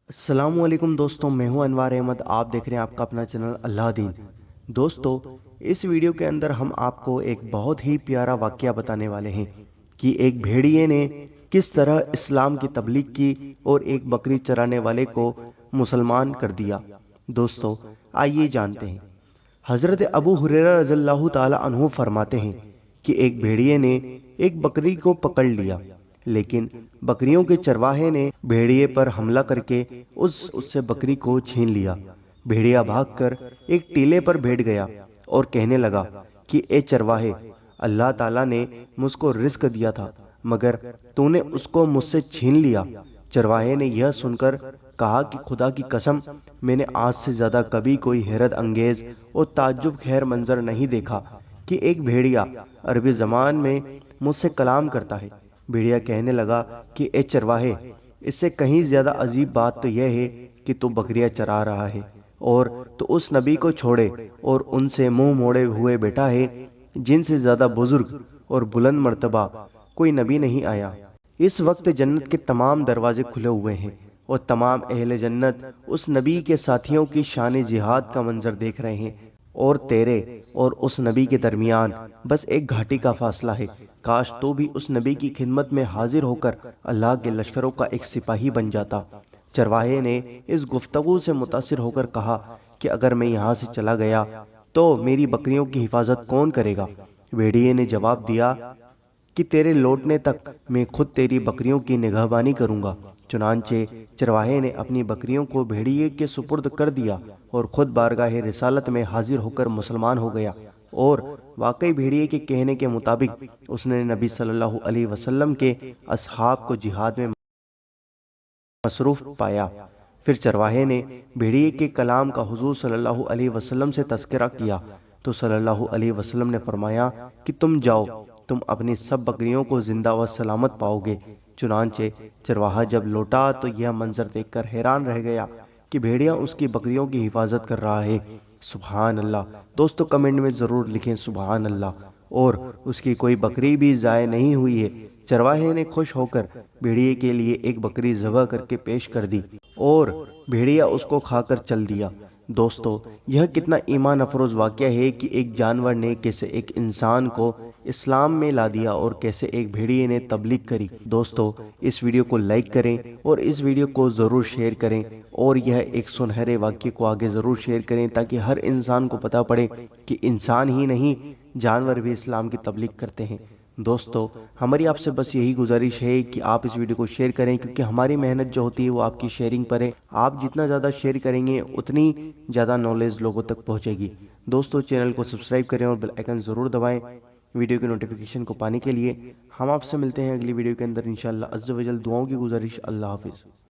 السلام علیکم دوستوں، میں ہوں انوار احمد۔ آپ دیکھ رہے ہیں آپ کا اپنا چینل اللہ دین۔ دوستوں، اس ویڈیو کے اندر ہم آپ کو ایک بہت ہی پیارا واقعہ بتانے والے ہیں کہ ایک بھیڑیے نے کس طرح اسلام کی تبلیغ کی اور ایک بکری چرانے والے کو مسلمان کر دیا۔ دوستوں، آئیے جانتے ہیں۔ حضرت ابو ہریرہ رضی اللہ تعالی عنہ فرماتے ہیں کہ ایک بھیڑیے نے ایک بکری کو پکڑ لیا، لیکن بکریوں کے چرواہے نے بھیڑیے پر حملہ کر کے اس سے بکری کو چھین لیا۔ بھیڑیا بھاگ کر ایک ٹیلے پر بیٹھ گیا اور کہنے لگا کہ اے چرواہے، اللہ تعالیٰ نے مجھ کو رزق دیا تھا، مگر تو نے اس کو مجھ سے چھین لیا۔ چرواہے نے یہ سن کر کہا کہ خدا کی قسم، میں نے آج سے زیادہ کبھی کوئی حیرت انگیز اور تعجب خیر منظر نہیں دیکھا کہ ایک بھیڑیا عربی زبان میں مجھ سے کلام کرتا ہے۔ بھیڑیا کہنے لگا کہ اے چرواہے، اس سے کہیں زیادہ عجیب بات تو یہ ہے کہ تو بکریاں چرا رہا ہے اور تو اس نبی کو چھوڑے اور ان سے منہ موڑے ہوئے بیٹھا ہے جن سے زیادہ بزرگ اور بلند مرتبہ کوئی نبی نہیں آیا۔ اس وقت جنت کے تمام دروازے کھلے ہوئے ہیں اور تمام اہل جنت اس نبی کے ساتھیوں کی شان جہاد کا منظر دیکھ رہے ہیں، اور تیرے اور اس نبی کے درمیان بس ایک گھاٹی کا فاصلہ ہے۔ کاش تو بھی اس نبی کی خدمت میں حاضر ہو کر اللہ کے لشکروں کا ایک سپاہی بن جاتا۔ چرواہے نے اس گفتگو سے متاثر ہو کر کہا کہ اگر میں یہاں سے چلا گیا تو میری بکریوں کی حفاظت کون کرے گا؟ بھیڑیے نے جواب دیا کہ تیرے لوٹنے تک میں خود تیری بکریوں کی نگہبانی کروں گا۔ چنانچہ چرواہے نے اپنی بکریوں کو بھیڑیے کے سپرد کر دیا اور خود بارگاہ رسالت میں حاضر ہو کر مسلمان ہو گیا، اور واقعی بھیڑیے کے کہنے کے مطابق اس نے نبی صلی اللہ علیہ وسلم کے اصحاب کو جہاد میں مصروف پایا۔ پھر چرواہے نے بھیڑیے کے کلام کا حضور صلی اللہ علیہ وسلم سے تذکرہ کیا تو صلی اللہ علیہ وسلم نے فرمایا کہ تم جاؤ، تم اپنی سب بکریوں کو زندہ و سلامت پاؤ گے۔ چنانچہ چرواہا جب لوٹا تو یہ منظر دیکھ کر حیران رہ گیا کہ بھیڑیا اس کی بکریوں کی حفاظت کر رہا ہے۔ سبحان اللہ۔ دوستو، کمنٹ میں ضرور لکھیں سبحان اللہ۔ اور اس کی کوئی بکری بھی ضائع نہیں ہوئی ہے۔ چرواہے نے خوش ہو کر بھیڑیے کے لیے ایک بکری ذبح کر کے پیش کر دی اور بھیڑیا اس کو کھا کر چل دیا۔ دوستو، یہ کتنا ایمان افروز واقعہ ہے کہ ایک جانور نے کیسے ایک انسان کو اسلام میں لا دیا اور کیسے ایک بھیڑیے نے تبلیغ کری۔ دوستو، اس ویڈیو کو لائک کریں اور اس ویڈیو کو ضرور شیئر کریں، اور یہ ایک سنہرے واقعے کو آگے ضرور شیئر کریں تاکہ ہر انسان کو پتہ پڑے کہ انسان ہی نہیں، جانور بھی اسلام کی تبلیغ کرتے ہیں۔ دوستو، ہماری آپ سے بس یہی گزارش ہے کہ آپ اس ویڈیو کو شیئر کریں، کیونکہ ہماری محنت جو ہوتی ہے وہ آپ کی شیئرنگ پر ہے۔ آپ جتنا زیادہ شیئر کریں گے اتنی زیادہ نالج لوگوں تک پہنچے گی۔ دوستو، چینل کو سبسکرائب کریں اور بیل آئیکن ضرور دبائیں ویڈیو کی نوٹیفیکیشن کو پانے کے لیے۔ ہم آپ سے ملتے ہیں اگلی ویڈیو کے اندر انشاءاللہ عز و جل۔ دعاؤں کی گزارش۔ اللہ حافظ۔